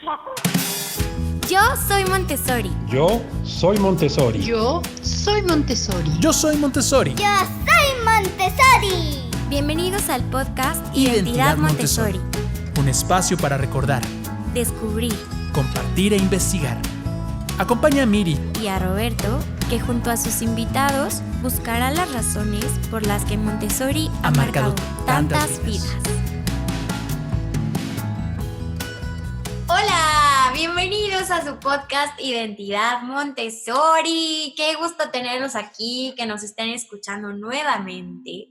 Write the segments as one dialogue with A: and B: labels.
A: Yo soy Montessori.
B: Yo soy Montessori.
C: Yo soy Montessori.
D: Yo soy Montessori.
E: Yo soy Montessori.
A: Bienvenidos al podcast Identidad Montessori.
D: Un espacio para recordar,
A: Descubrir.
D: compartir e investigar. Acompaña a Miri
A: Y a Roberto, que junto a sus invitados buscará las razones por las que Montessori ha marcado tantas vidas. Hola, bienvenidos a su podcast Identidad Montessori. Qué gusto tenerlos aquí, que nos estén escuchando nuevamente.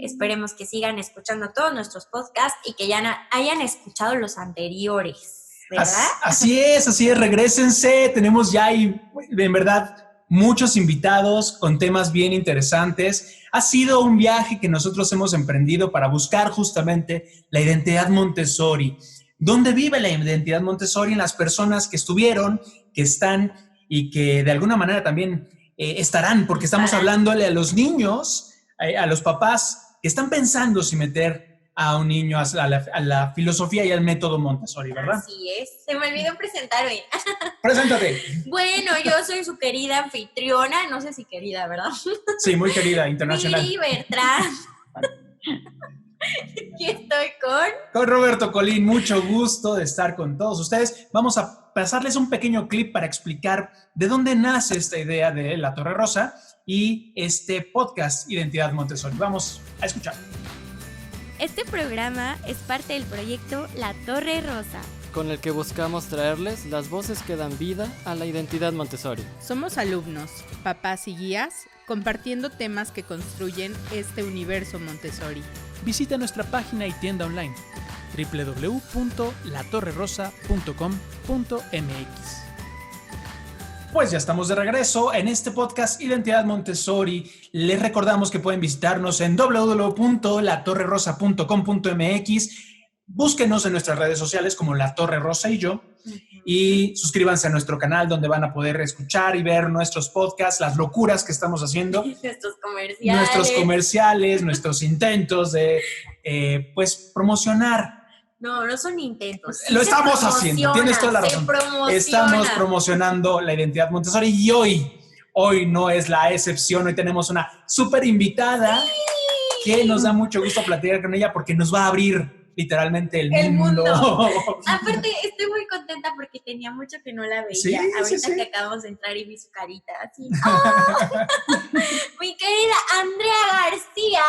A: Esperemos que sigan escuchando todos nuestros podcasts y que ya hayan escuchado los anteriores, ¿verdad?
D: Así es, regrésense. Tenemos ya en verdad muchos invitados con temas bien interesantes. Ha sido un viaje que nosotros hemos emprendido para buscar justamente la identidad Montessori. ¿Dónde vive la identidad Montessori? En las personas que estuvieron, que están y que de alguna manera también estarán, porque estamos hablándole a los niños, a los papás que están pensando si meter a un niño a la filosofía y al método Montessori, ¿verdad?
A: Así es. Se me olvidó presentarme.
D: Preséntate.
A: Bueno, yo soy su querida anfitriona, no sé si querida, ¿verdad?
D: Sí, muy querida, internacional.
A: Miri Bertrán. Aquí estoy
D: Con Roberto Colín, mucho gusto de estar con todos ustedes. Vamos a pasarles un pequeño clip para explicar de dónde nace esta idea de La Torre Rosa y este podcast Identidad Montessori. Vamos a escuchar.
A: Este programa es parte del proyecto La Torre Rosa.
F: Con el que buscamos traerles las voces que dan vida a la identidad Montessori.
C: Somos alumnos, papás y guías, compartiendo temas que construyen este universo Montessori.
D: Visita nuestra página y tienda online www.latorrerosa.com.mx. Pues ya estamos de regreso en este podcast Identidad Montessori. Les recordamos que pueden visitarnos en www.latorrerosa.com.mx. Búsquenos en nuestras redes sociales como La Torre Rosa y yo. Y suscríbanse a nuestro canal donde van a poder escuchar y ver nuestros podcasts, las locuras que estamos haciendo. Nuestros comerciales, nuestros intentos de pues promocionar.
A: No son intentos.
D: Lo estamos haciendo, tienes toda la razón. Estamos
A: promocionando
D: promocionando la identidad Montessori y hoy no es la excepción. Hoy tenemos una súper invitada que nos da mucho gusto platicar con ella porque nos va a abrir literalmente el mundo.
A: Aparte, estoy muy contenta porque tenía mucho que no la veía.
D: Sí,
A: Ahorita
D: sí.
A: que acabamos de entrar y vi su carita así. ¡Oh! Mi querida Andrea García,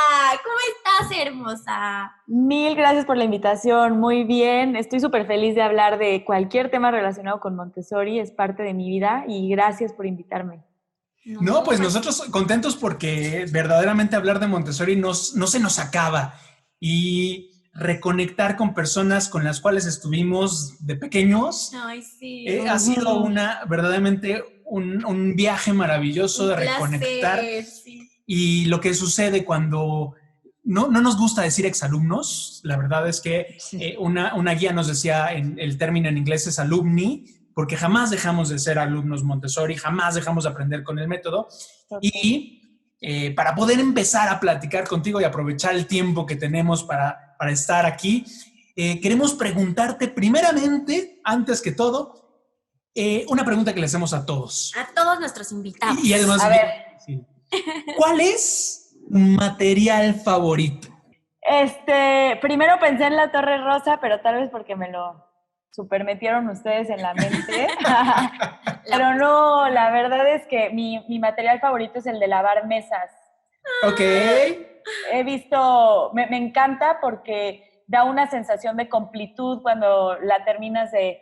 A: ¿cómo estás, hermosa?
G: Mil gracias por la invitación, muy bien. Estoy súper feliz de hablar de cualquier tema relacionado con Montessori, es parte de mi vida y gracias por invitarme.
D: No, pues nosotros contentos porque verdaderamente hablar de Montessori no se nos acaba y reconectar con personas con las cuales estuvimos de pequeños.
A: Ay, sí.
D: Ha sido verdaderamente un viaje maravilloso de reconectar.
A: Sí.
D: Y lo que sucede cuando no nos gusta decir exalumnos, la verdad es que una guía nos decía, el término en inglés es alumni, porque jamás dejamos de ser alumnos Montessori, jamás dejamos de aprender con el método. Okay. Y para poder empezar a platicar contigo y aprovechar el tiempo que tenemos para estar aquí, queremos preguntarte primeramente, antes que todo, una pregunta que le hacemos a todos.
A: A todos nuestros invitados.
D: Y además,
G: a ver.
D: Sí. ¿Cuál es tu material favorito?
G: Primero pensé en La Torre Rosa, pero tal vez porque me lo supermetieron ustedes en la mente. Pero no, la verdad es que mi material favorito es el de lavar mesas.
D: Ok.
G: He visto, me encanta porque da una sensación de completud cuando la terminas de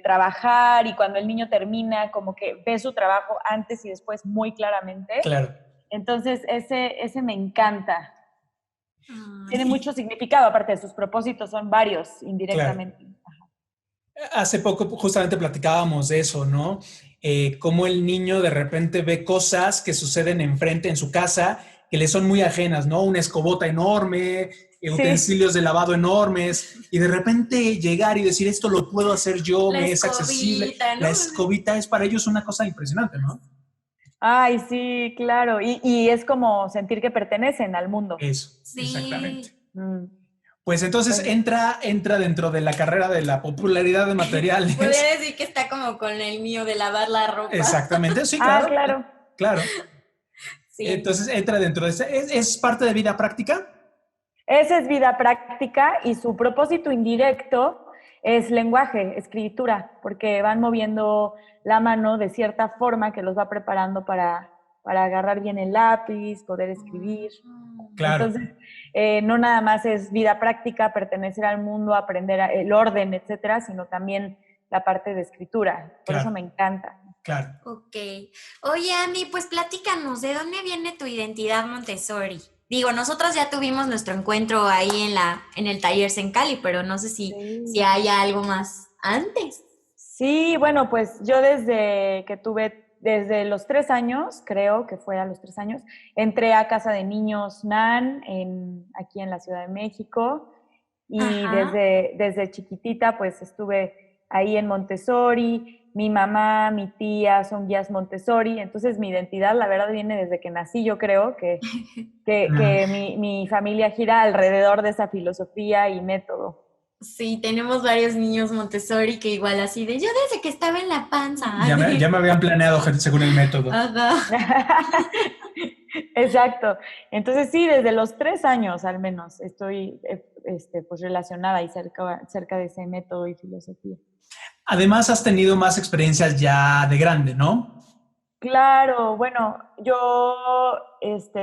G: trabajar y cuando el niño termina, como que ve su trabajo antes y después muy claramente.
D: Claro.
G: Entonces, ese me encanta. Tiene mucho significado, aparte de sus propósitos, son varios indirectamente. Claro.
D: Hace poco justamente platicábamos de eso, ¿no? Cómo el niño de repente ve cosas que suceden enfrente en su casa que le son muy ajenas, ¿no? Una escobota enorme, utensilios de lavado enormes, y de repente llegar y decir, esto lo puedo hacer yo, me es accesible. ¿No? La escobita es para ellos una cosa impresionante, ¿no?
G: Ay, sí, claro. Y es como sentir que pertenecen al mundo.
D: Eso,
A: sí.
D: Exactamente. Pues entonces entra dentro de la carrera de la popularidad de materiales.
A: Podría decir que está como con el mío de lavar la ropa.
D: Exactamente, sí, claro. Claro.
A: Sí.
D: Entonces entra dentro de ese. ¿Es parte de vida práctica?
G: Esa es vida práctica y su propósito indirecto es lenguaje, escritura, porque van moviendo la mano de cierta forma que los va preparando para agarrar bien el lápiz, poder escribir.
D: Claro.
G: Entonces, no nada más es vida práctica, pertenecer al mundo, aprender el orden, etcétera, sino también la parte de escritura. Por eso me encanta.
D: Claro.
A: Ok. Oye, Andy, pues platícanos, ¿de dónde viene tu identidad Montessori? Digo, nosotros ya tuvimos nuestro encuentro ahí en el taller Sencali, pero no sé si hay algo más antes. Sí,
G: bueno, pues yo desde los 3 años, creo que fue a los 3 años, entré a Casa de Niños NAN aquí en la Ciudad de México y desde chiquitita pues estuve ahí en Montessori. Mi mamá, mi tía son guías Montessori, entonces mi identidad la verdad viene desde que nací, yo creo que mi familia gira alrededor de esa filosofía y método.
A: Sí, tenemos varios niños Montessori que igual así de yo desde que estaba en la panza.
D: Ya me habían planeado según el método.
G: Exacto. Entonces sí, desde los 3 años al menos estoy pues relacionada y cerca de ese método y filosofía.
D: Además has tenido más experiencias ya de grande, ¿no?
G: Claro, bueno, yo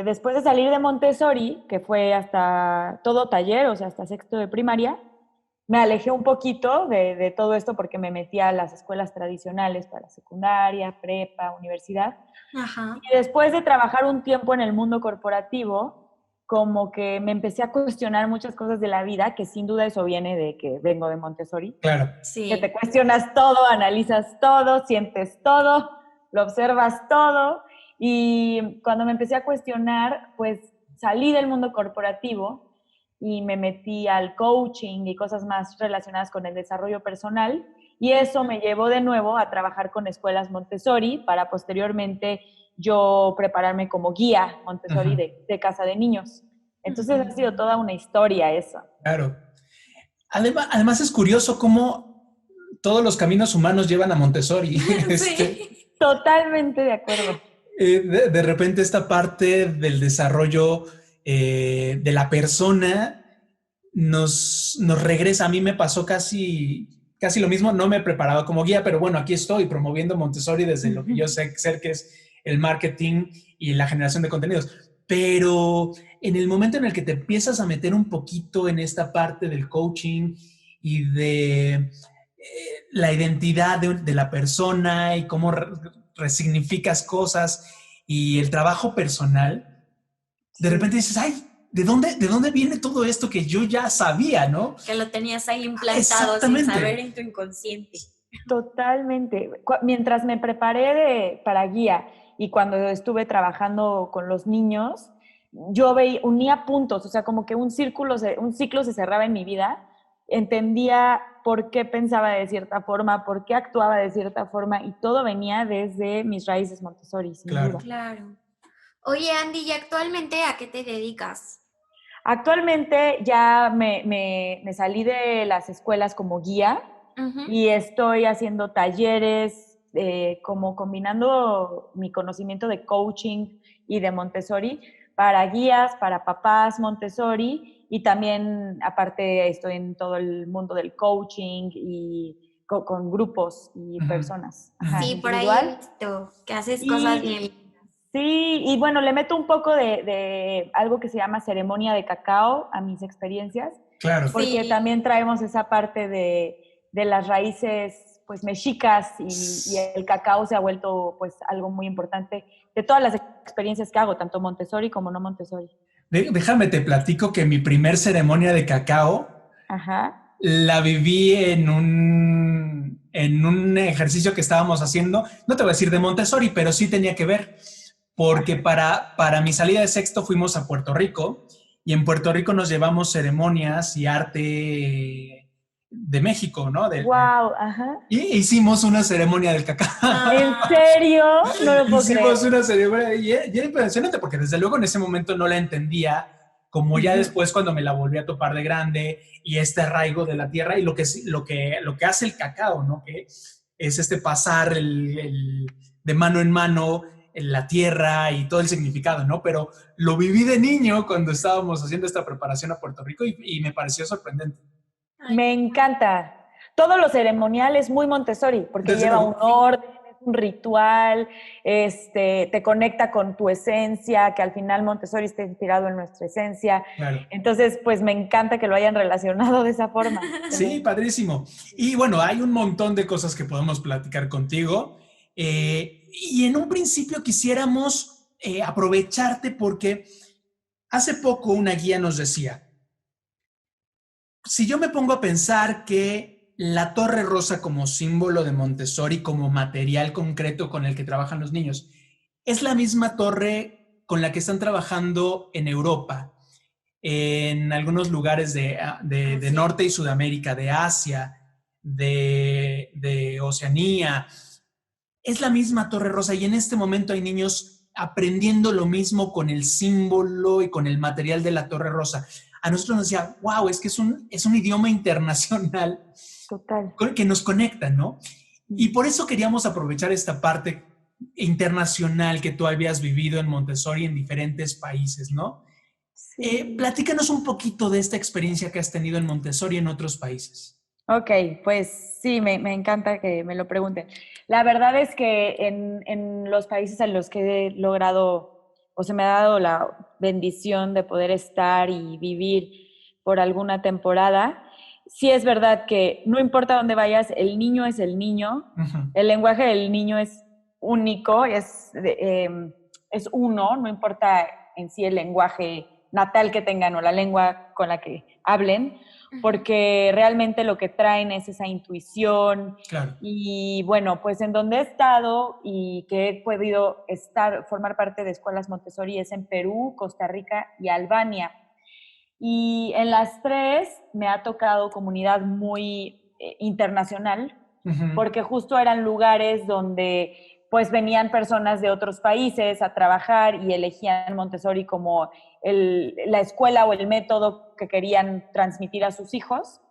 G: después de salir de Montessori, que fue hasta todo taller, o sea, hasta 6º de primaria, me alejé un poquito de todo esto porque me metí a las escuelas tradicionales para secundaria, prepa, universidad. Ajá. Y después de trabajar un tiempo en el mundo corporativo, como que me empecé a cuestionar muchas cosas de la vida, que sin duda eso viene de que vengo de Montessori.
D: Claro.
G: Sí. Que te cuestionas todo, analizas todo, sientes todo, lo observas todo. Y cuando me empecé a cuestionar, pues salí del mundo corporativo y me metí al coaching y cosas más relacionadas con el desarrollo personal. Y eso me llevó de nuevo a trabajar con escuelas Montessori para posteriormente yo prepararme como guía Montessori de Casa de Niños. Entonces ha sido toda una historia eso.
D: Claro. Además es curioso cómo todos los caminos humanos llevan a Montessori.
A: Sí.
G: Totalmente de acuerdo.
D: De repente esta parte del desarrollo de la persona nos regresa. A mí me pasó casi lo mismo. No me preparaba como guía, pero bueno, aquí estoy promoviendo Montessori desde lo que yo sé que es el marketing y la generación de contenidos. Pero en el momento en el que te empiezas a meter un poquito en esta parte del coaching y de la identidad de la persona y cómo resignificas cosas y el trabajo personal, de repente dices, ay, ¿de dónde viene todo esto que yo ya sabía, no?
A: Que lo tenías ahí implantado sin saber en tu inconsciente.
G: Totalmente. Mientras me preparé para guía y cuando estuve trabajando con los niños, yo unía puntos, o sea, como que un ciclo se cerraba en mi vida, entendía por qué pensaba de cierta forma, por qué actuaba de cierta forma, y todo venía desde mis raíces Montessori, sin duda.
A: Claro. Oye, Andy, ¿y actualmente a qué te dedicas?
G: Actualmente ya me salí de las escuelas como guía y estoy haciendo talleres, como combinando mi conocimiento de coaching y de Montessori para guías, para papás Montessori, y también aparte estoy en todo el mundo del coaching y con grupos y personas.
A: Sí, por ahí he visto que haces cosas bien.
G: Sí, y bueno, le meto un poco de algo que se llama ceremonia de cacao a mis experiencias.
D: Claro.
G: Porque también traemos esa parte de las raíces pues mexicas y el cacao se ha vuelto pues algo muy importante de todas las experiencias que hago, tanto Montessori como no Montessori.
D: Déjame te platico que mi primer ceremonia de cacao la viví en un ejercicio que estábamos haciendo, no te voy a decir de Montessori, pero sí tenía que ver, porque para mi salida de sexto fuimos a Puerto Rico y en Puerto Rico nos llevamos ceremonias y arte de México, ¿no?
G: ¡Wow!
D: Y hicimos una ceremonia del cacao.
G: ¿En serio? No lo puedo creer.
D: Hicimos una ceremonia y era impresionante porque desde luego en ese momento no la entendía como ya después cuando me la volví a topar de grande y este arraigo de la tierra y lo que hace el cacao, ¿no? Que es pasar de mano en mano en la tierra y todo el significado, ¿no? Pero lo viví de niño cuando estábamos haciendo esta preparación a Puerto Rico y me pareció sorprendente.
G: Me encanta. Todo lo ceremonial es muy Montessori, porque
D: Desde
G: lleva
D: luego.
G: un orden, un ritual, te conecta con tu esencia, que al final Montessori está inspirado en nuestra esencia.
D: Claro.
G: Entonces, pues me encanta que lo hayan relacionado de esa forma.
D: Sí, padrísimo. Y bueno, hay un montón de cosas que podemos platicar contigo. Y en un principio quisiéramos aprovecharte porque hace poco una guía nos decía, si yo me pongo a pensar que la torre rosa como símbolo de Montessori, como material concreto con el que trabajan los niños, es la misma torre con la que están trabajando en Europa, en algunos lugares de Norte y Sudamérica, de Asia, de Oceanía. Es la misma torre rosa y en este momento hay niños aprendiendo lo mismo con el símbolo y con el material de la torre rosa. A nosotros nos decía, wow, es que es un idioma internacional.
G: Total.
D: Que nos conecta, ¿no? Y por eso queríamos aprovechar esta parte internacional que tú habías vivido en Montessori en diferentes países, ¿no? Sí. Platícanos un poquito de esta experiencia que has tenido en Montessori en otros países.
G: Ok, pues sí, me encanta que me lo pregunten. La verdad es que en los países en los que he logrado, o se me ha dado la bendición de poder estar y vivir por alguna temporada, sí es verdad que no importa dónde vayas, el niño es el niño, el lenguaje del niño es único, es uno, no importa en sí el lenguaje natal que tengan o la lengua con la que hablen, porque realmente lo que traen es esa intuición.
D: Claro.
G: Y bueno, pues en donde he estado y que he podido formar parte de escuelas Montessori es en Perú, Costa Rica y Albania. Y en las tres me ha tocado comunidad muy internacional, porque justo eran lugares donde pues venían personas de otros países a trabajar y elegían Montessori como la escuela o el método que querían transmitir a sus hijos.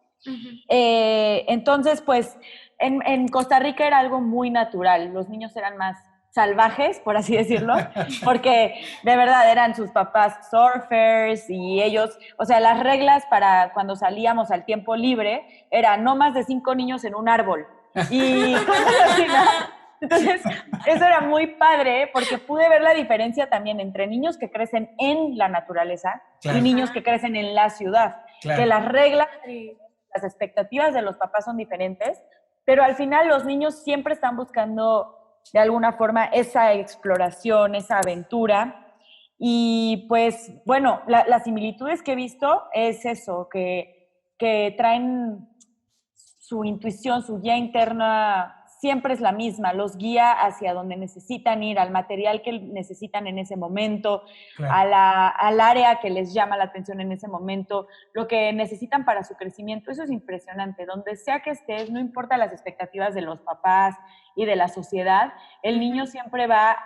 G: Entonces, pues en Costa Rica era algo muy natural, los niños eran más salvajes, por así decirlo, porque de verdad eran sus papás surfers y ellos, o sea, las reglas para cuando salíamos al tiempo libre era no más de 5 niños en un árbol. Y entonces, eso era muy padre porque pude ver la diferencia también entre niños que crecen en la naturaleza y niños que crecen en la ciudad. Claro. Que las reglas y las expectativas de los papás son diferentes, pero al final los niños siempre están buscando de alguna forma esa exploración, esa aventura. Y pues, bueno, las similitudes que he visto es eso, que traen su intuición, su guía interna siempre es la misma, los guía hacia donde necesitan ir, al material que necesitan en ese momento, claro, al área que les llama la atención en ese momento, lo que necesitan para su crecimiento. Eso es impresionante. Donde sea que estés, no importa las expectativas de los papás y de la sociedad, el niño siempre va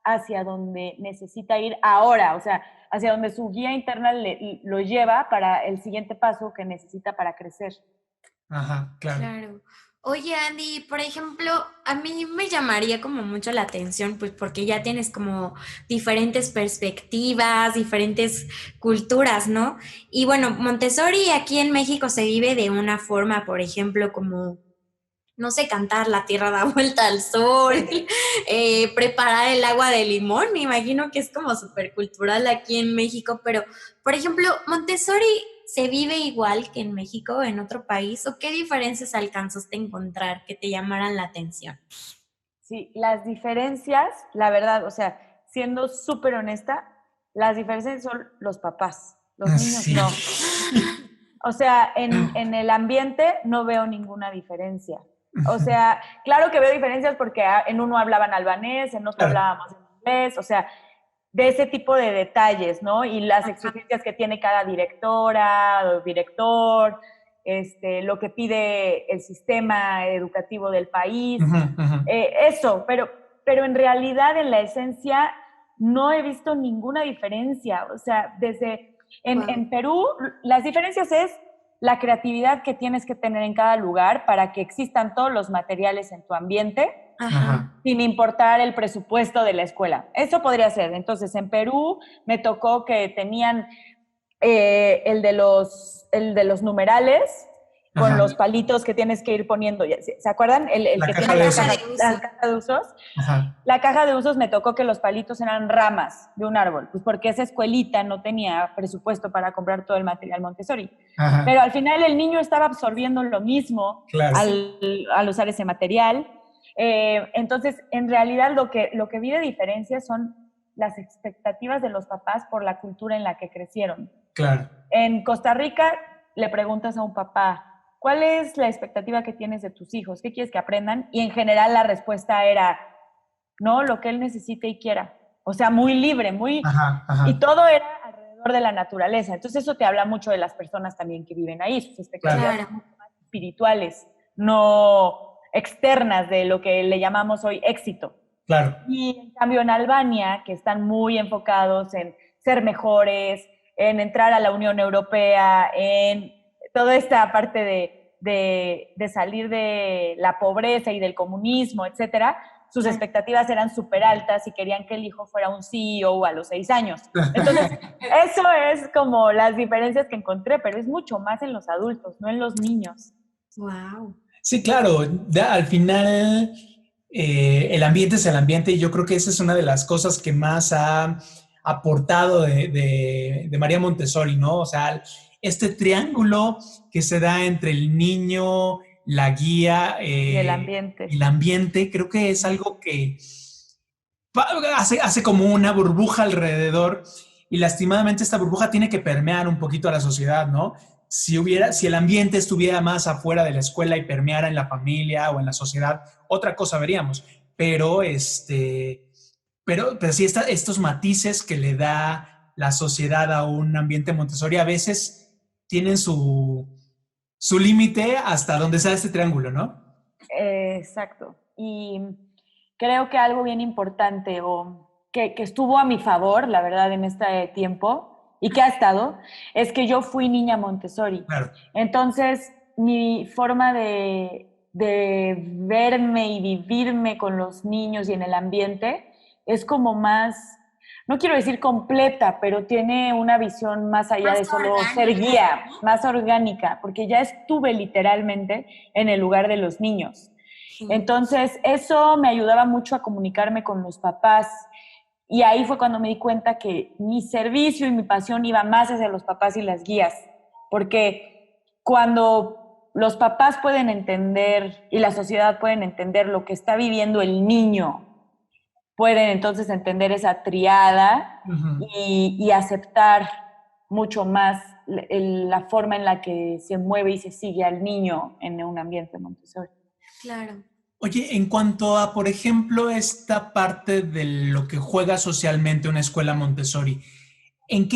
G: hacia donde necesita ir ahora, o sea, hacia donde su guía interna lo lleva para el siguiente paso que necesita para crecer.
D: Ajá, claro.
A: Oye, Andy, por ejemplo, a mí me llamaría como mucho la atención, pues porque ya tienes como diferentes perspectivas, diferentes culturas, ¿no? Y bueno, Montessori aquí en México se vive de una forma, por ejemplo, como, no sé, cantar La Tierra da vuelta al sol, preparar el agua de limón, me imagino que es como súper cultural aquí en México, pero, por ejemplo, Montessori ¿se vive igual que en México o en otro país? ¿O qué diferencias alcanzaste a encontrar que te llamaran la atención?
G: Sí, las diferencias, la verdad, o sea, siendo súper honesta, las diferencias son los papás, los niños no. O sea, en el ambiente no veo ninguna diferencia. O sea, claro que veo diferencias porque en uno hablaban albanés, en otro hablábamos inglés, o sea, de ese tipo de detalles, ¿no? Y las exigencias que tiene cada directora o director, lo que pide el sistema educativo del país, eso, pero en realidad, en la esencia, no he visto ninguna diferencia. O sea, desde En Perú, las diferencias es la creatividad que tienes que tener en cada lugar para que existan todos los materiales en tu ambiente,
A: Ajá.
G: sin importar el presupuesto de la escuela. Eso podría ser. Entonces, en Perú me tocó que tenían el de los numerales con los palitos que tienes que ir poniendo. ¿Se acuerdan? El
D: La
G: que
D: caja
G: tiene
D: de
G: la caja de usos.
D: Ajá.
G: La caja de usos me tocó que los palitos eran ramas de un árbol, pues porque esa escuelita no tenía presupuesto para comprar todo el material Montessori.
D: Ajá.
G: Pero al final el niño estaba absorbiendo lo mismo
D: Claro.
G: al usar ese material. Entonces, en realidad lo que vi de diferencia son las expectativas de los papás por la cultura en la que crecieron.
D: Claro.
G: En Costa Rica le preguntas a un papá, ¿cuál es la expectativa que tienes de tus hijos? ¿Qué quieres que aprendan? Y en general la respuesta era, no, lo que él necesite y quiera. O sea, muy libre, muy...
D: Ajá, ajá.
G: Y todo era alrededor de la naturaleza. Entonces eso te habla mucho de las personas también que viven ahí, sus expectativas
A: Claro.
G: son mucho más espirituales, no externas de lo que le llamamos hoy éxito.
D: Claro.
G: Y en cambio en Albania, que están muy enfocados en ser mejores, en entrar a la Unión Europea, en toda esta parte de salir de la pobreza y del comunismo, etcétera, sus expectativas eran súper altas y querían que el hijo fuera un CEO a los 6 años. Entonces, eso es como las diferencias que encontré, pero es mucho más en los adultos, no en los niños.
A: Wow.
D: Sí, claro. Al final, el ambiente es el ambiente y yo creo que esa es una de las cosas que más ha aportado de María Montessori, ¿no? O sea, este triángulo que se da entre el niño, la guía
G: Y el ambiente.
D: y el ambiente, creo que es algo que hace como una burbuja alrededor y lastimadamente esta burbuja tiene que permear un poquito a la sociedad, ¿no? Si el ambiente estuviera más afuera de la escuela y permeara en la familia o en la sociedad, otra cosa veríamos. Pero sí, estos matices que le da la sociedad a un ambiente Montessori a veces tienen su límite hasta donde sea este triángulo, ¿no?
G: Exacto. Y creo que algo bien importante o que estuvo a mi favor, la verdad, en este tiempo y que ha estado, es que yo fui niña Montessori.
D: Claro.
G: Entonces, mi forma de verme y vivirme con los niños y en el ambiente es como más, no quiero decir completa, pero tiene una visión más allá
A: Más
G: de solo
A: orgánica,
G: ser guía,
A: ¿no?
G: más orgánica, porque ya estuve literalmente en el lugar de los niños.
A: Sí.
G: Entonces, eso me ayudaba mucho a comunicarme con los papás. Y ahí fue cuando me di cuenta que mi servicio y mi pasión iba más hacia los papás y las guías. Porque cuando los papás pueden entender y la sociedad pueden entender lo que está viviendo el niño, pueden entonces entender esa triada y aceptar mucho más la forma en la que se mueve y se sigue al niño en un ambiente Montessori.
A: Claro.
D: Oye, en cuanto a, por ejemplo, esta parte de lo que juega socialmente una escuela Montessori, ¿en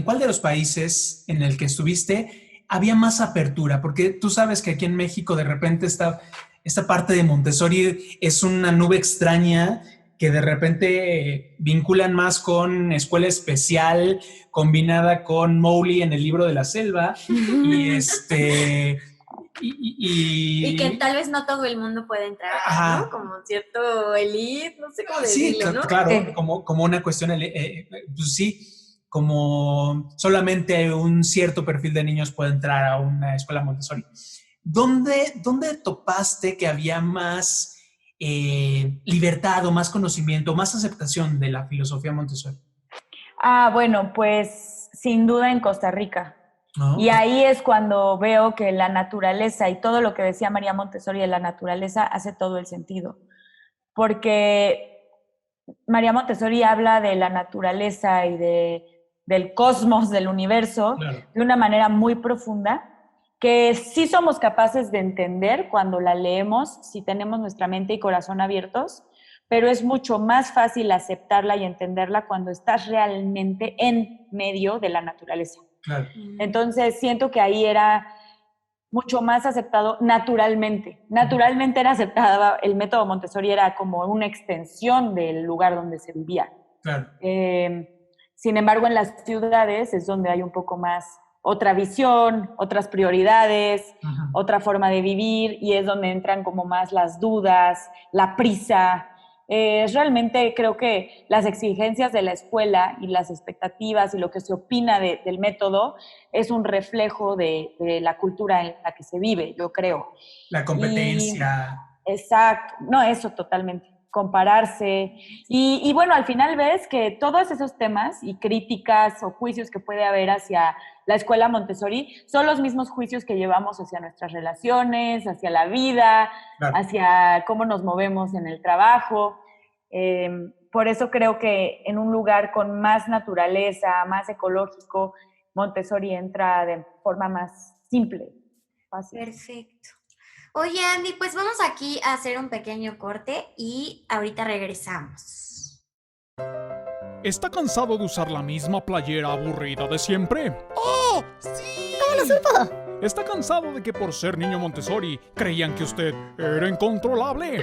D: cuál de los países en el que estuviste había más apertura? Porque tú sabes que aquí en México de repente esta parte de Montessori es una nube extraña que de repente vinculan más con escuela especial combinada con Mowgli en el libro de la selva
A: y que tal vez no todo el mundo puede entrar, ¿no? Como cierto elite, no sé cómo decirlo, ¿no?
D: Claro,
A: Sí.
D: como una cuestión, pues sí, como solamente un cierto perfil de niños puede entrar a una escuela Montessori. ¿Dónde topaste que había más libertad o más conocimiento, más aceptación de la filosofía Montessori?
G: Bueno, pues sin duda en Costa Rica.
D: ¿No?
G: Y ahí es cuando veo que la naturaleza y todo lo que decía María Montessori de la naturaleza hace todo el sentido. Porque María Montessori habla de la naturaleza y del cosmos, del universo,
D: Claro.
G: de una manera muy profunda, que sí somos capaces de entender cuando la leemos, si tenemos nuestra mente y corazón abiertos, pero es mucho más fácil aceptarla y entenderla cuando estás realmente en medio de la naturaleza.
D: Claro.
G: Entonces siento que ahí era mucho más aceptado naturalmente. Naturalmente era aceptada, el método Montessori era como una extensión del lugar donde se vivía.
D: Claro.
G: Sin embargo, en las ciudades es donde hay un poco más otra visión, otras prioridades, otra forma de vivir, y es donde entran como más las dudas, la prisa. Realmente creo que las exigencias de la escuela y las expectativas y lo que se opina del método es un reflejo de la cultura en la que se vive, yo creo.
D: La competencia.
G: Exacto, no, eso totalmente, compararse. Y bueno, al final ves que todos esos temas y críticas o juicios que puede haber hacia la escuela Montessori son los mismos juicios que llevamos hacia nuestras relaciones, hacia la vida,
D: Claro.
G: hacia cómo nos movemos en el trabajo. Por eso creo que en un lugar con más naturaleza, más ecológico, Montessori entra de forma más simple, fácil.
A: Perfecto. Oye, Andy, pues vamos aquí a hacer un pequeño corte y ahorita regresamos.
B: ¿Está cansado de usar la misma playera aburrida de siempre?
E: ¡Oh! ¡Sí! ¿Cómo lo supo?
B: ¿Está cansado de que por ser niño Montessori creían que usted era incontrolable?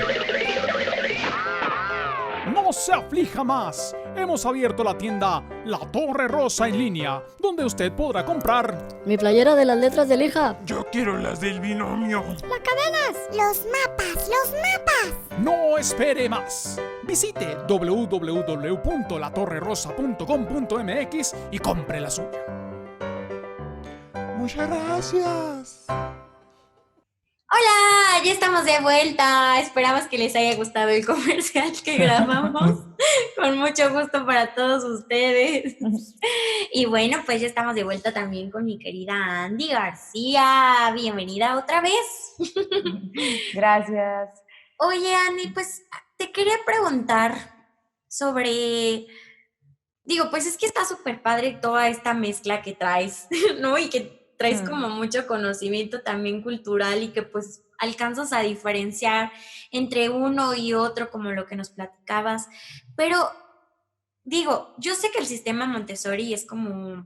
B: No se aflija más. Hemos abierto la tienda La Torre Rosa en línea, donde usted podrá comprar.
H: Mi playera de las letras de Lija.
I: Yo quiero las del binomio.
E: ¡Las cadenas! ¡Los mapas! ¡Los mapas!
B: No espere más. Visite www.latorrerosa.com.mx y compre la suya.
I: Muchas gracias.
A: Hola, ya estamos de vuelta. Esperamos que les haya gustado el comercial que grabamos. Con mucho gusto para todos ustedes. Y bueno, pues ya estamos de vuelta también con mi querida Andy García. Bienvenida otra vez.
G: Gracias.
A: Oye, Andy, pues te quería preguntar sobre... Digo, pues es que está súper padre toda esta mezcla que traes, ¿no? Y que traes como mucho conocimiento también cultural y que pues alcanzas a diferenciar entre uno y otro, como lo que nos platicabas. Pero, digo, yo sé que el sistema Montessori es como,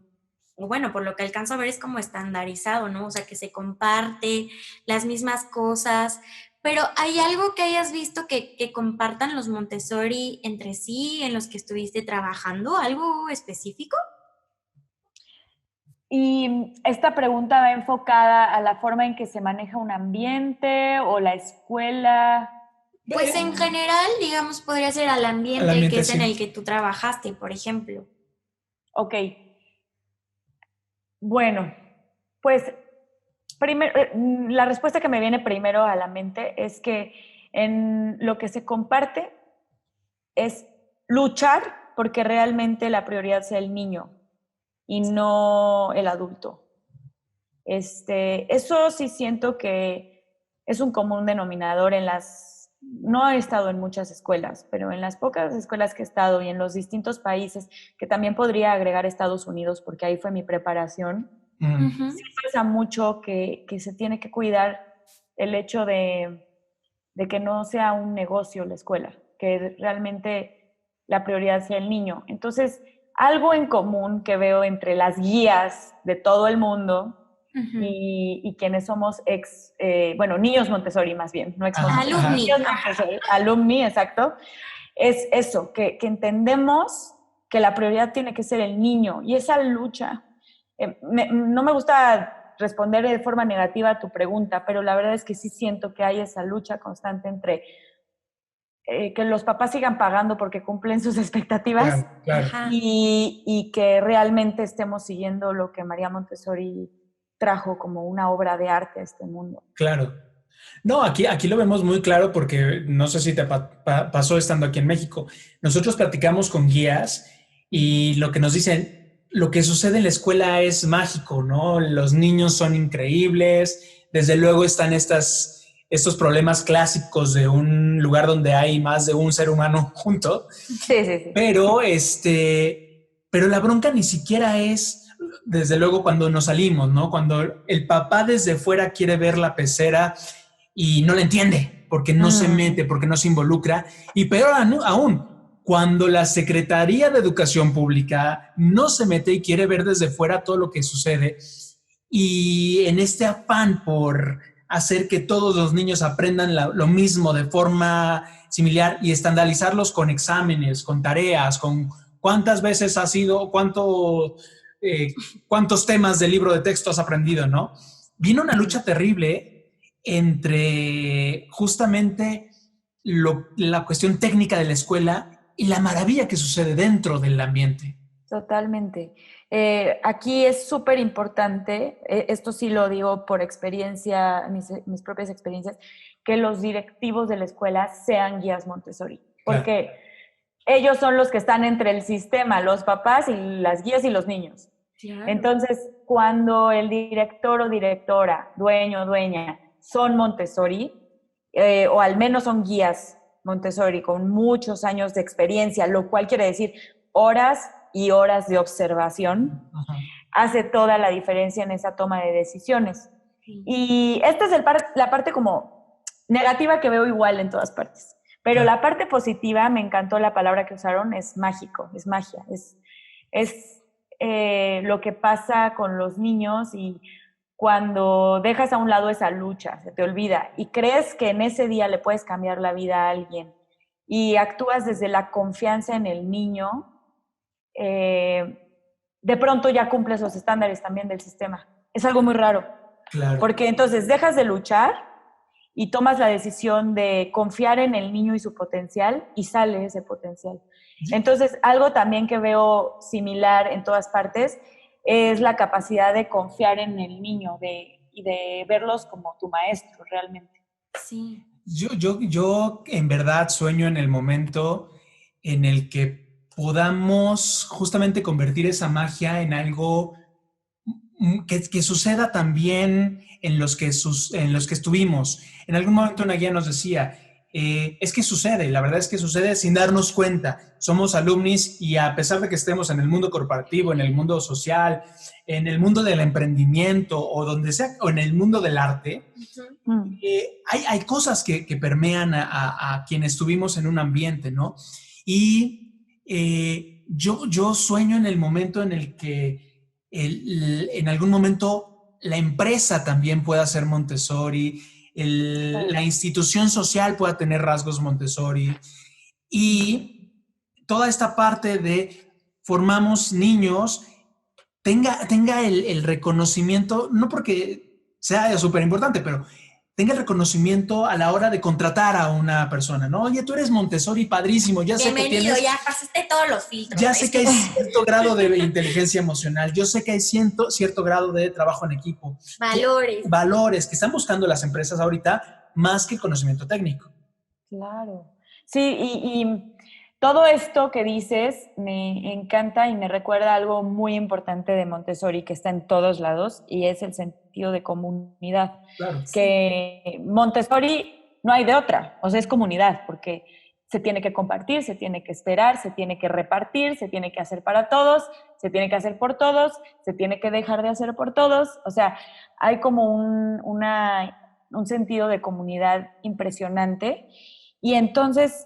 A: bueno, por lo que alcanzo a ver es como estandarizado, ¿no? O sea, que se comparte las mismas cosas, pero ¿hay algo que hayas visto que compartan los Montessori entre sí, en los que estuviste trabajando? ¿Algo específico?
G: Y esta pregunta va enfocada a la forma en que se maneja un ambiente o la escuela.
A: Pues en general, digamos, podría ser al ambiente que es
D: sí.
A: en el que tú trabajaste, por ejemplo.
G: Ok. Bueno, pues la respuesta que me viene primero a la mente es que en lo que se comparte es luchar porque realmente la prioridad sea el niño y no el adulto. Eso sí siento que es un común denominador no he estado en muchas escuelas, pero en las pocas escuelas que he estado y en los distintos países, que también podría agregar Estados Unidos, porque ahí fue mi preparación, sí pasa mucho que se tiene que cuidar el hecho de que no sea un negocio la escuela, que realmente la prioridad sea el niño. Entonces, algo en común que veo entre las guías de todo el mundo y quienes somos niños Montessori más bien, no ex Montessori.
A: Alumni.
G: Niños Montessori, alumni, exacto. Es eso, que entendemos que la prioridad tiene que ser el niño y esa lucha. No me gusta responder de forma negativa a tu pregunta, pero la verdad es que sí siento que hay esa lucha constante entre que los papás sigan pagando porque cumplen sus expectativas
D: Claro.
G: y que realmente estemos siguiendo lo que María Montessori trajo como una obra de arte a este mundo.
D: Claro. No, aquí lo vemos muy claro porque no sé si te pasó estando aquí en México. Nosotros platicamos con guías y lo que nos dicen, lo que sucede en la escuela es mágico, ¿no? Los niños son increíbles, desde luego están estos problemas clásicos de un lugar donde hay más de un ser humano junto.
G: Sí.
D: Pero la bronca ni siquiera es, desde luego, cuando nos salimos, ¿no? Cuando el papá desde fuera quiere ver la pecera y no la entiende, porque no se mete, porque no se involucra. Y peor aún, cuando la Secretaría de Educación Pública no se mete y quiere ver desde fuera todo lo que sucede. Y en este afán por hacer que todos los niños aprendan lo mismo de forma similar y estandarizarlos con exámenes, con tareas, con ¿Cuántas veces has ido, cuántos temas del libro de texto has aprendido, no? Viene una lucha terrible entre justamente la cuestión técnica de la escuela y la maravilla que sucede dentro del ambiente.
G: Totalmente. Aquí es súper importante, esto sí lo digo por experiencia, mis propias experiencias, que los directivos de la escuela sean guías Montessori, porque ellos son los que están entre el sistema, los papás y las guías y los niños. Claro. Entonces, cuando el director o directora, dueño o dueña, son Montessori, o al menos son guías Montessori con muchos años de experiencia, lo cual quiere decir horas y horas de observación, hace toda la diferencia en esa toma de decisiones. Sí. Y esta es la parte como negativa que veo igual en todas partes. Pero la parte positiva, me encantó la palabra que usaron, es mágico, es magia, es lo que pasa con los niños y cuando dejas a un lado esa lucha, se te olvida y crees que en ese día le puedes cambiar la vida a alguien y actúas desde la confianza en el niño, de pronto ya cumples los estándares también del sistema. Es algo muy raro. Claro. Porque entonces dejas de luchar y tomas la decisión de confiar en el niño y su potencial y sale ese potencial. Entonces, algo también que veo similar en todas partes es la capacidad de confiar en el niño y de verlos como tu maestro realmente.
A: Sí.
D: Yo en verdad sueño en el momento en el que podamos justamente convertir esa magia en algo que suceda también en los que estuvimos. En algún momento una guía nos decía, es que sucede, la verdad es que sucede sin darnos cuenta. Somos alumnis y a pesar de que estemos en el mundo corporativo, en el mundo social, en el mundo del emprendimiento o donde sea, o en el mundo del arte, hay cosas que permean a quienes estuvimos en un ambiente, ¿no? Y yo sueño en el momento en el que en algún momento la empresa también pueda ser Montessori, la institución social pueda tener rasgos Montessori y toda esta parte de formamos niños tenga el reconocimiento, no porque sea súper importante, pero tenga el reconocimiento a la hora de contratar a una persona, ¿no? Oye, tú eres Montessori, padrísimo, ya sé que tienes...
A: ya pasaste todos los filtros.
D: Ya sé que hay cierto grado de inteligencia emocional, yo sé que hay cierto grado de trabajo en equipo. Valores que están buscando las empresas ahorita más que el conocimiento técnico.
G: Claro. Sí, y todo esto que dices me encanta y me recuerda algo muy importante de Montessori que está en todos lados y es el sentido de comunidad. Claro. Que Montessori no hay de otra, o sea, es comunidad porque se tiene que compartir, se tiene que esperar, se tiene que repartir, se tiene que hacer para todos, se tiene que hacer por todos, se tiene que dejar de hacer por todos. O sea, hay como un sentido de comunidad impresionante y entonces...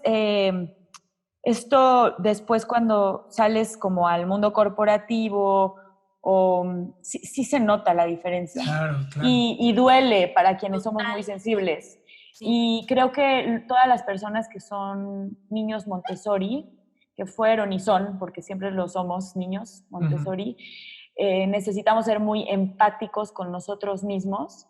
G: esto después cuando sales como al mundo corporativo sí se nota la diferencia.
D: Claro.
G: Y duele para quienes somos muy sensibles. Sí. Y creo que todas las personas que son niños Montessori, que fueron y son, porque siempre lo somos niños Montessori, necesitamos ser muy empáticos con nosotros mismos,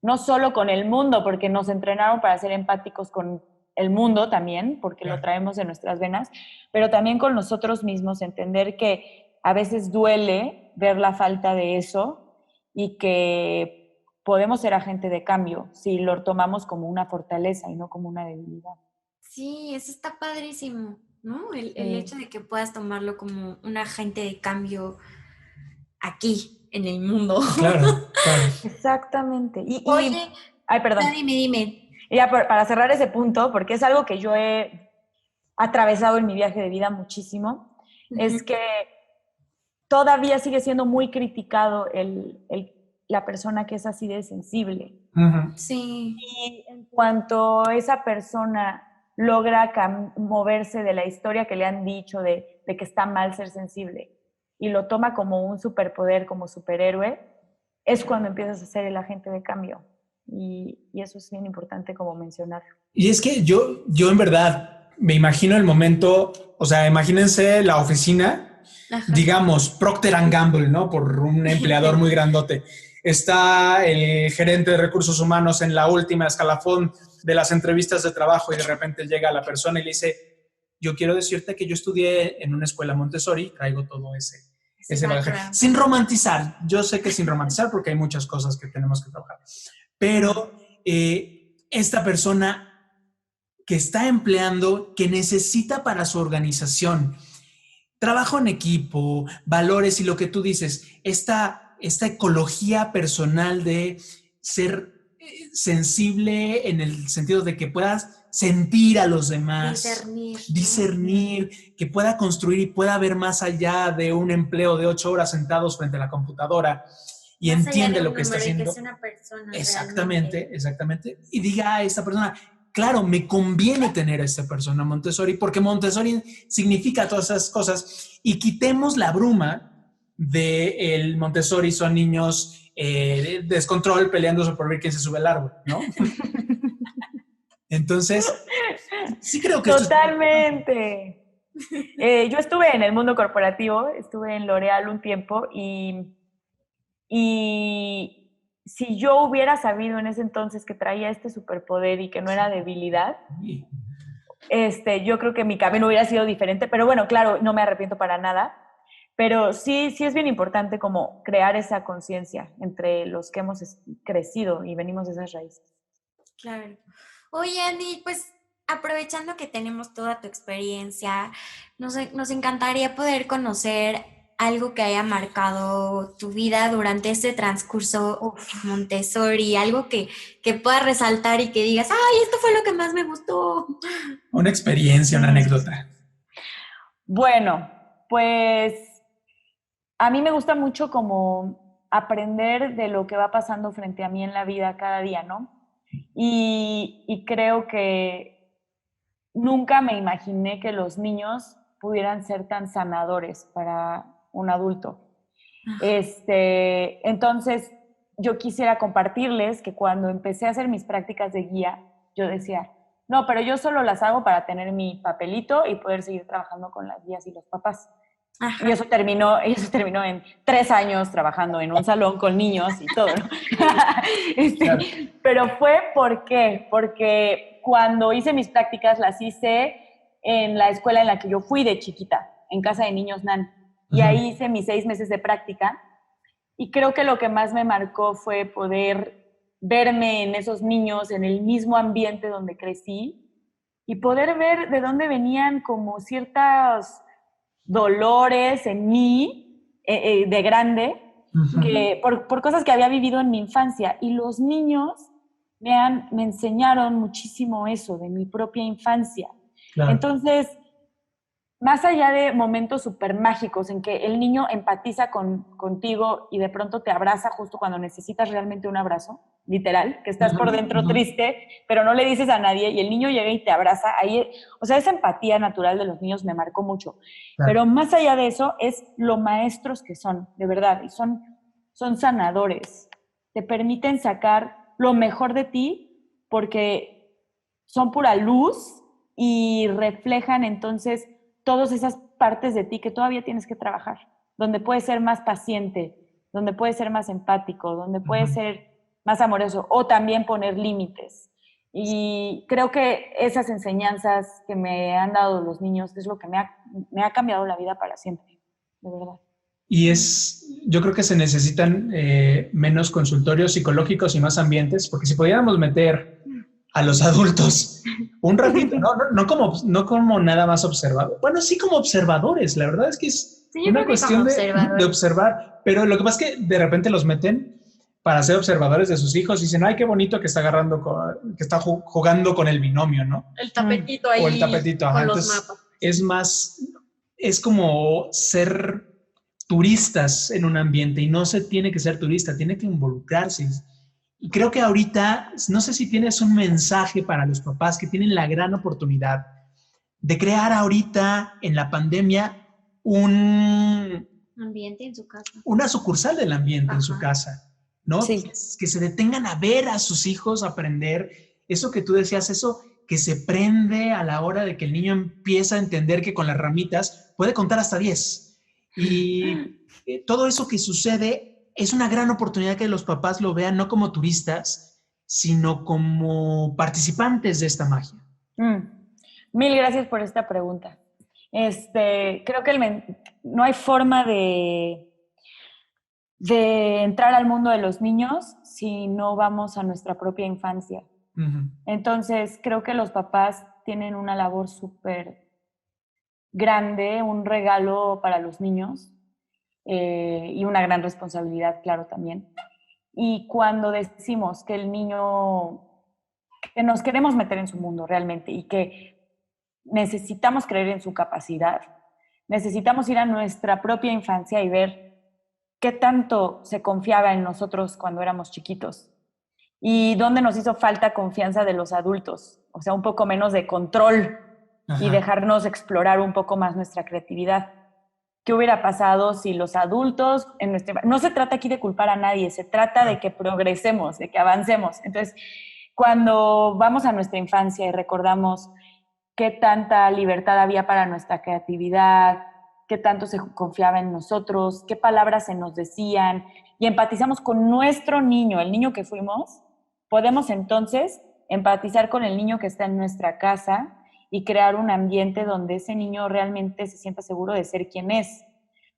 G: no solo con el mundo, porque nos entrenaron para ser empáticos con el mundo también, porque lo traemos en nuestras venas, pero también con nosotros mismos, entender que a veces duele ver la falta de eso y que podemos ser agente de cambio si lo tomamos como una fortaleza y no como una debilidad.
A: Sí, eso está padrísimo, ¿no? El hecho de que puedas tomarlo como un agente de cambio aquí, en el mundo.
D: Claro.
G: Exactamente.
A: Oye,
G: ay, perdón.
A: Dime.
G: Y ya para cerrar ese punto, porque es algo que yo he atravesado en mi viaje de vida muchísimo, es que todavía sigue siendo muy criticado la persona que es así de sensible.
A: Sí.
G: Y en cuanto esa persona logra moverse de la historia que le han dicho de que está mal ser sensible y lo toma como un superpoder, como superhéroe, es cuando empiezas a ser el agente de cambio. Y eso es bien importante como mencionar.
D: Y es que yo en verdad me imagino el momento o sea, imagínense la oficina,
A: Ajá.
D: digamos, Procter & Gamble, ¿no? Por un empleador muy grandote. Está el gerente de recursos humanos en la última escalafón de las entrevistas de trabajo y de repente llega la persona y le dice, yo quiero decirte que yo estudié en una escuela Montessori, traigo todo ese bagaje. Sin romantizar, yo sé que sin romantizar porque hay muchas cosas que tenemos que trabajar, pero esta persona que está empleando, que necesita para su organización trabajo en equipo, valores y lo que tú dices, esta ecología personal de ser sensible en el sentido de que puedas sentir a los demás, discernir, que pueda construir y pueda ver más allá de un empleo de 8 horas sentados frente a la computadora y más entiende lo que está haciendo. Que es una persona exactamente. Y diga a esta persona, claro, me conviene tener a esta persona Montessori porque Montessori significa todas esas cosas y quitemos la bruma de el Montessori son niños descontrol peleándose por ver quién se sube al árbol, ¿no? Entonces, sí creo que
G: totalmente. Yo estuve en el mundo corporativo, estuve en L'Oréal un tiempo y si yo hubiera sabido en ese entonces que traía este superpoder y que no era debilidad, yo creo que mi camino hubiera sido diferente, pero bueno, claro, no me arrepiento para nada, pero sí es bien importante como crear esa conciencia entre los que hemos crecido y venimos de esas raíces.
A: Claro. Oye, Andy, pues aprovechando que tenemos toda tu experiencia, nos encantaría poder conocer algo que haya marcado tu vida durante este transcurso Montessori, algo que puedas resaltar y que digas, ¡ay, esto fue lo que más me gustó!
D: Una experiencia, una anécdota.
G: Bueno, pues a mí me gusta mucho como aprender de lo que va pasando frente a mí en la vida cada día, ¿no? Y creo que nunca me imaginé que los niños pudieran ser tan sanadores para un adulto. Entonces, yo quisiera compartirles que cuando empecé a hacer mis prácticas de guía, yo decía, no, pero yo solo las hago para tener mi papelito y poder seguir trabajando con las guías y los papás. Ajá. Y eso terminó en 3 años trabajando en un salón con niños y todo, ¿no? Claro. Pero fue porque cuando hice mis prácticas las hice en la escuela en la que yo fui de chiquita, en Casa de Niños NAN. Y ahí hice mis 6 meses de práctica. Y creo que lo que más me marcó fue poder verme en esos niños, en el mismo ambiente donde crecí, y poder ver de dónde venían como ciertos dolores en mí, de grande, que por cosas que había vivido en mi infancia. Y los niños me enseñaron muchísimo eso de mi propia infancia. Claro. Entonces, más allá de momentos súper mágicos en que el niño empatiza contigo y de pronto te abraza justo cuando necesitas realmente un abrazo, literal, que estás por dentro triste, pero no le dices a nadie y el niño llega y te abraza, ahí, o sea, esa empatía natural de los niños me marcó mucho. Claro. Pero más allá de eso es lo maestros que son, de verdad, y son sanadores. Te permiten sacar lo mejor de ti porque son pura luz y reflejan entonces todas esas partes de ti que todavía tienes que trabajar, donde puedes ser más paciente, donde puedes ser más empático, donde puedes ser más amoroso o también poner límites. Y creo que esas enseñanzas que me han dado los niños es lo que me ha cambiado la vida para siempre, de verdad.
D: Y yo creo que se necesitan menos consultorios psicológicos y más ambientes, porque si pudiéramos meter a los adultos un ratito, no como nada más observador. Bueno, sí como observadores, la verdad es que es una cuestión de observar, pero lo que pasa es que de repente los meten para ser observadores de sus hijos y dicen, ay, qué bonito que está que está jugando con el binomio, ¿no?
A: El tapetito ahí.
D: O el tapetito,
A: con
D: entonces,
A: los mapas.
D: Es como ser turistas en un ambiente y no se tiene que ser turista, tiene que involucrarse. Y creo que ahorita, no sé si tienes un mensaje para los papás que tienen la gran oportunidad de crear ahorita en la pandemia un
A: ambiente en su casa.
D: Una sucursal del ambiente en su casa, ¿no? Sí. Que se detengan a ver a sus hijos aprender. Eso que tú decías, eso que se prende a la hora de que el niño empieza a entender que con las ramitas puede contar hasta 10. Y todo eso que sucede es una gran oportunidad que los papás lo vean no como turistas, sino como participantes de esta magia.
G: Mil gracias por esta pregunta. Creo que no hay forma de entrar al mundo de los niños si no vamos a nuestra propia infancia.
D: Uh-huh.
G: Entonces, creo que los papás tienen una labor súper grande, un regalo para los niños y una gran responsabilidad, claro, también. Y cuando decimos que el niño, que nos queremos meter en su mundo realmente y que necesitamos creer en su capacidad, necesitamos ir a nuestra propia infancia y ver qué tanto se confiaba en nosotros cuando éramos chiquitos y dónde nos hizo falta confianza de los adultos, o sea, un poco menos de control. Ajá. Y dejarnos explorar un poco más nuestra creatividad. ¿Qué hubiera pasado si los adultos no se trata aquí de culpar a nadie, se trata de que progresemos, de que avancemos? Entonces, cuando vamos a nuestra infancia y recordamos qué tanta libertad había para nuestra creatividad, qué tanto se confiaba en nosotros, qué palabras se nos decían, y empatizamos con nuestro niño, el niño que fuimos, podemos entonces empatizar con el niño que está en nuestra casa y crear un ambiente donde ese niño realmente se sienta seguro de ser quien es.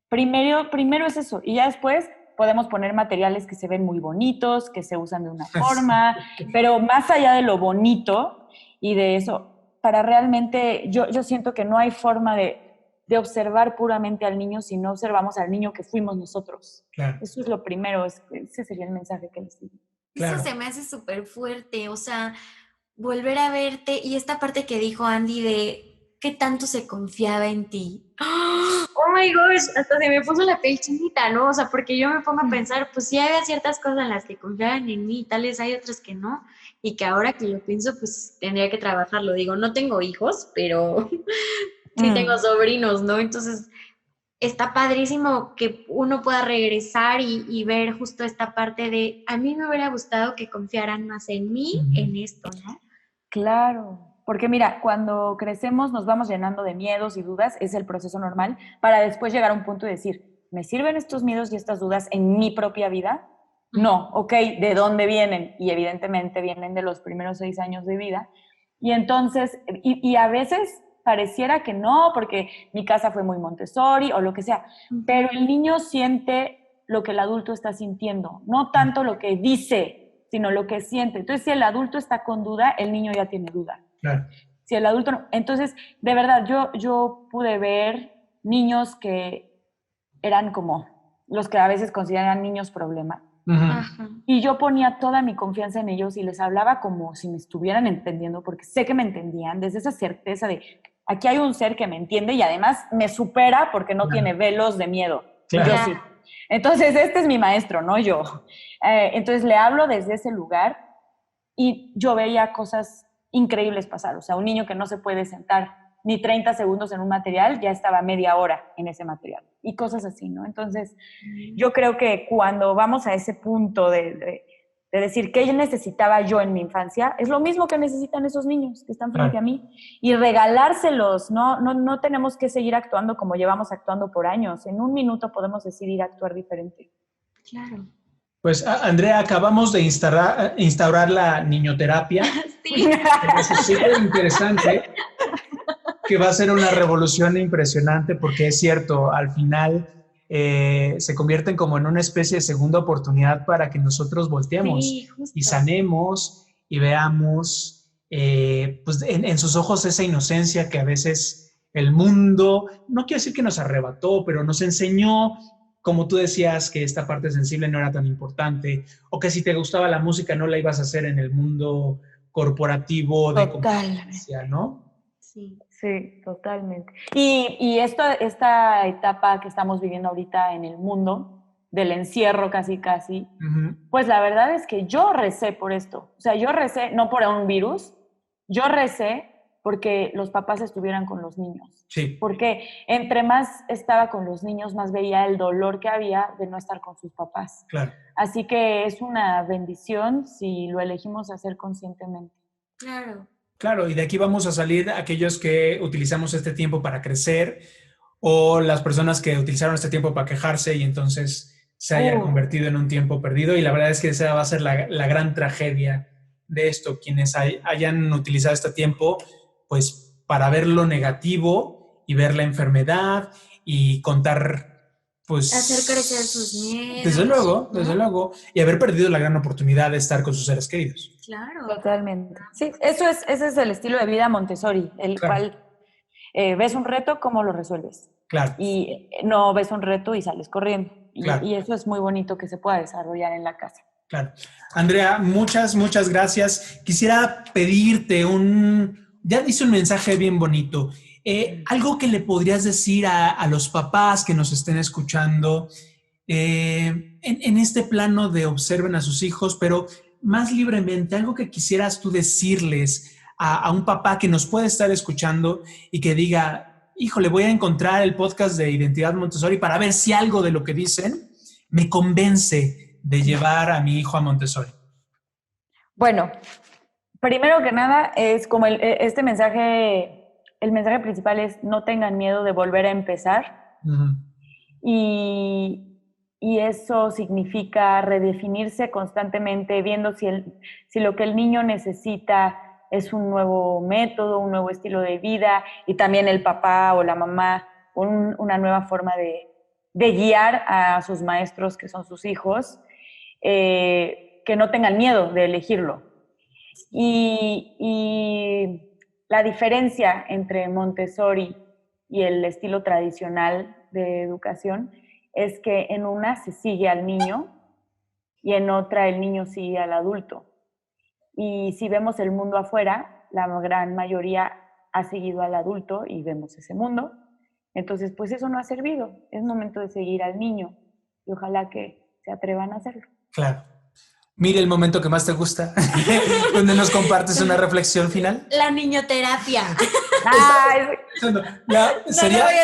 G: Primero es eso, y ya después podemos poner materiales que se ven muy bonitos, que se usan de una forma, pero más allá de lo bonito y de eso, para realmente, yo siento que no hay forma de observar puramente al niño si no observamos al niño que fuimos nosotros. Claro. Eso es lo primero, ese sería el mensaje que les digo.
A: Claro. Eso se me hace súper fuerte, o sea, volver a verte y esta parte que dijo Andy de qué tanto se confiaba en ti. Oh my gosh, hasta se me puso la piel chinita, ¿no? O sea, porque yo me pongo a pensar, pues sí había ciertas cosas en las que confiaban en mí, tal vez hay otras que no, y que ahora que lo pienso, pues tendría que trabajarlo. Digo, no tengo hijos, pero sí tengo sobrinos, ¿no? Entonces, está padrísimo que uno pueda regresar y ver justo esta parte de, a mí me hubiera gustado que confiaran más en mí, en esto, ¿no?
G: Claro, porque mira, cuando crecemos nos vamos llenando de miedos y dudas, es el proceso normal, para después llegar a un punto y decir, ¿me sirven estos miedos y estas dudas en mi propia vida? No, ok, ¿de dónde vienen? Y evidentemente vienen de los primeros 6 años de vida. Y entonces, y a veces pareciera que no, porque mi casa fue muy Montessori o lo que sea, pero el niño siente lo que el adulto está sintiendo, no tanto lo que dice, sino lo que siente. Entonces, si el adulto está con duda, el niño ya tiene duda.
D: Claro.
G: Si el adulto no, entonces, de verdad, yo pude ver niños que eran como los que a veces consideran niños problema. Uh-huh. Y yo ponía toda mi confianza en ellos y les hablaba como si me estuvieran entendiendo, porque sé que me entendían, desde esa certeza de aquí hay un ser que me entiende y además me supera porque no tiene velos de miedo. Claro. Yo sí. Entonces, este es mi maestro, no yo. Entonces, le hablo desde ese lugar y yo veía cosas increíbles pasar. O sea, un niño que no se puede sentar ni 30 segundos en un material, ya estaba media hora en ese material. Y cosas así, ¿no? Entonces, yo creo que cuando vamos a ese punto de decir qué necesitaba yo en mi infancia, es lo mismo que necesitan esos niños que están frente a mí. Y regalárselos, no tenemos que seguir actuando como llevamos actuando por años. En un minuto podemos decidir actuar diferente.
A: Claro.
D: Pues, Andrea, acabamos de instaurar la niñoterapia.
A: Sí.
D: Es súper interesante, que va a ser una revolución impresionante, porque es cierto, al final se convierten como en una especie de segunda oportunidad para que nosotros volteemos y sanemos y veamos pues en sus ojos esa inocencia que a veces el mundo, no quiero decir que nos arrebató, pero nos enseñó, como tú decías, que esta parte sensible no era tan importante, o que si te gustaba la música no la ibas a hacer en el mundo corporativo de competencia, ¿no?
G: Sí, totalmente. Y esta etapa que estamos viviendo ahorita en el mundo, del encierro casi, pues la verdad es que yo recé por esto. O sea, yo recé no por un virus, yo recé porque los papás estuvieran con los niños.
D: Sí.
G: Porque entre más estaba con los niños, más veía el dolor que había de no estar con sus papás.
D: Claro.
G: Así que es una bendición si lo elegimos hacer conscientemente.
A: Claro.
D: Claro, y de aquí vamos a salir aquellos que utilizamos este tiempo para crecer o las personas que utilizaron este tiempo para quejarse y entonces se hayan convertido en un tiempo perdido. Y la verdad es que esa va a ser la gran tragedia de esto. Quienes hayan utilizado este tiempo, pues para ver lo negativo y ver la enfermedad y contar, pues...
A: hacer crecer sus miedos.
D: Desde luego. Y haber perdido la gran oportunidad de estar con sus seres queridos.
A: Claro.
G: Totalmente. Sí, ese es el estilo de vida Montessori, el cual ves un reto, ¿cómo lo resuelves?
D: Claro.
G: Y no ves un reto y sales corriendo.
D: Claro.
G: Y eso es muy bonito que se pueda desarrollar en la casa.
D: Claro. Andrea, muchas gracias. Quisiera pedirte ya dice un mensaje bien bonito. Algo que le podrías decir a los papás que nos estén escuchando en este plano de observen a sus hijos, pero más libremente, algo que quisieras tú decirles a un papá que nos puede estar escuchando y que diga, híjole, voy a encontrar el podcast de Identidad Montessori para ver si algo de lo que dicen me convence de llevar a mi hijo a Montessori.
G: Bueno, primero que nada es como este mensaje, el mensaje principal es no tengan miedo de volver a empezar.
D: Uh-huh.
G: Y eso significa redefinirse constantemente, viendo si lo que el niño necesita es un nuevo método, un nuevo estilo de vida, y también el papá o la mamá, una nueva forma de guiar a sus maestros, que son sus hijos, que no tengan miedo de elegirlo. Y la diferencia entre Montessori y el estilo tradicional de educación es que en una se sigue al niño y en otra el niño sigue al adulto. Y si vemos el mundo afuera, la gran mayoría ha seguido al adulto y vemos ese mundo. Entonces, pues eso no ha servido. Es momento de seguir al niño y ojalá que se atrevan a hacerlo.
D: Claro. Mire el momento que más te gusta, donde nos compartes una reflexión final.
A: La niñoterapia.
G: No
A: lo voy a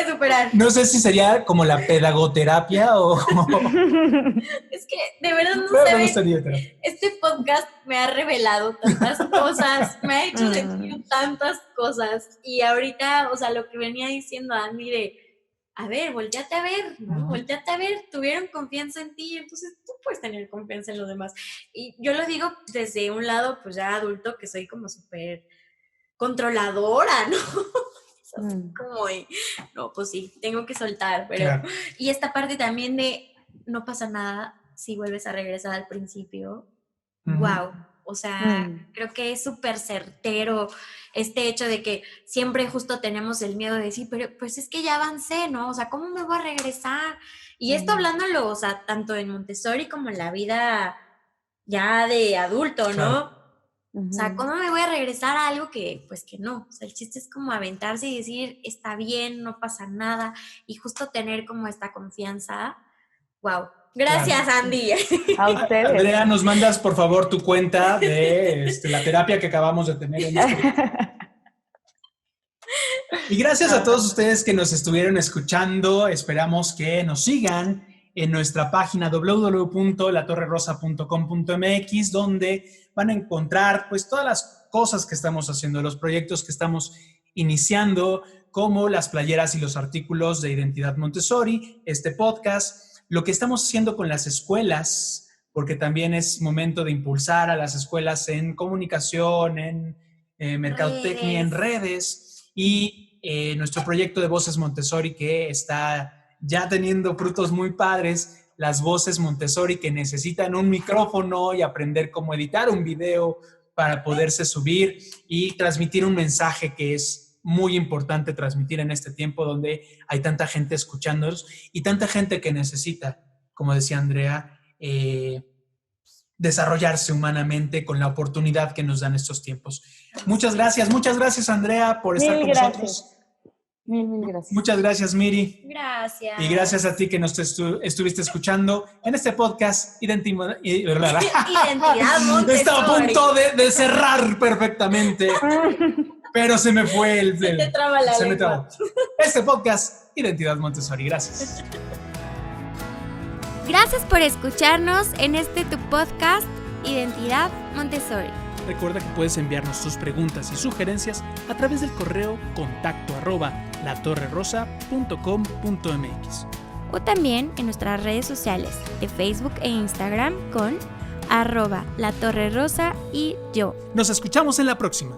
A: superar.
D: No sé si sería como la pedagoterapia o...
A: Es que de verdad no
D: saben.
A: Este podcast me ha revelado tantas cosas, me ha hecho sentir tantas cosas. Y ahorita, o sea, lo que venía diciendo Andy de, a ver, volteate a ver, ¿no? Volteate a ver, tuvieron confianza en ti, entonces tú puedes tener confianza en los demás. Y yo lo digo desde un lado, pues ya adulto, que soy como súper controladora, ¿no? Como, no, pues sí, tengo que soltar, pero... Claro. Y esta parte también de, no pasa nada si vuelves a regresar al principio. Wow. O sea, creo que es súper certero este hecho de que siempre justo tenemos el miedo de decir, pero pues es que ya avancé, ¿no? O sea, ¿cómo me voy a regresar? Y esto hablándolo, o sea, tanto en Montessori como en la vida ya de adulto, ¿no? Claro. O sea, ¿cómo me voy a regresar a algo que, pues que no? O sea, el chiste es como aventarse y decir, está bien, no pasa nada, y justo tener como esta confianza. Wow. Gracias, claro. Andy.
G: A ustedes.
D: Andrea, nos mandas, por favor, tu cuenta de la terapia que acabamos de tener en este... Y gracias a todos ustedes que nos estuvieron escuchando. Esperamos que nos sigan en nuestra página www.latorrerosa.com.mx, donde van a encontrar pues todas las cosas que estamos haciendo, los proyectos que estamos iniciando, como las playeras y los artículos de Identidad Montessori, este podcast, lo que estamos haciendo con las escuelas, porque también es momento de impulsar a las escuelas en comunicación, en mercadotecnia, en redes, y nuestro proyecto de Voces Montessori, que está ya teniendo frutos muy padres, las voces Montessori que necesitan un micrófono y aprender cómo editar un video para poderse subir y transmitir un mensaje que es muy importante transmitir en este tiempo donde hay tanta gente escuchándonos y tanta gente que necesita, como decía Andrea, desarrollarse humanamente con la oportunidad que nos dan estos tiempos. Muchas gracias Andrea por estar con nosotros.
G: Mil gracias.
D: Muchas gracias, Miri.
A: Gracias.
D: Y gracias a ti que nos estuviste escuchando en este podcast
A: Identidad Montessori.
D: Estaba a punto de cerrar perfectamente, pero se me fue
A: se te traba la lengua.
D: Me trabó. Este podcast, Identidad Montessori. Gracias.
E: Gracias por escucharnos en este tu podcast, Identidad Montessori.
B: Recuerda que puedes enviarnos tus preguntas y sugerencias a través del correo contacto@latorrerosa.com.mx
A: o también en nuestras redes sociales de Facebook e Instagram con @latorrerosa y yo.
B: Nos escuchamos en la próxima.